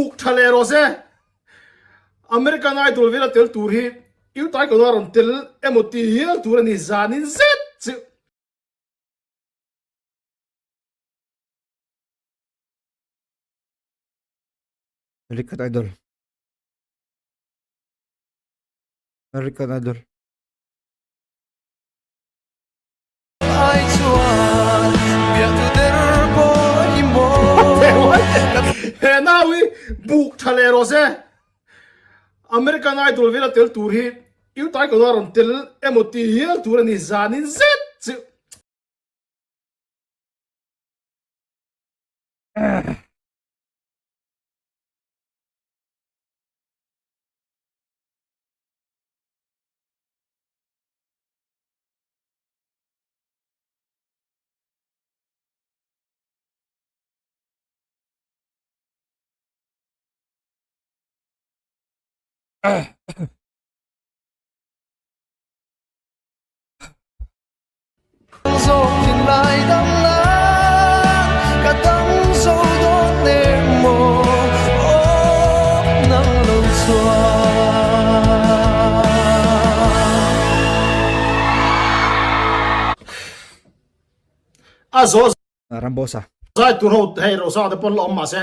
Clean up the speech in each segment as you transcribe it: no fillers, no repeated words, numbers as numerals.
buk thale ro se American Idol vela tel tur hi il tai ko ron tel emoti hil tur ni zanin zet American Idol. American Idol. he nawi buk thale ro se American Idol vela tel tur hi il tai ko ron tel emoti hil tur ni zanin zet azo Rambosa. zai tur ho hey ro sa de pon lo ma se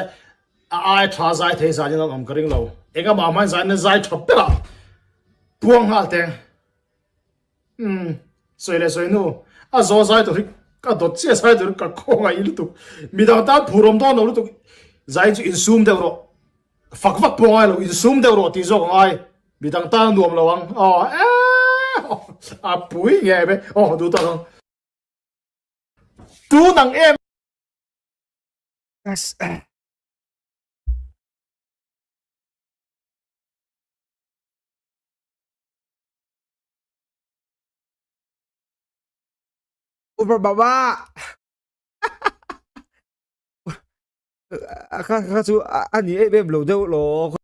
ai tha zai the sa jin am kring lo ega ma man zai ne zai thop pe la buang hal te soi le soi nu azo zai tur ka dot che sai tur ka ko nga il tu mi da ta phurom do no tu zai chu in sum de ro fak fak po ai lo in sum de ro ti zo ai mi dang ta nuam lo wang a pui nge be du ta tu nang em Yes. Over baba. Kasu ani em lo đâu lo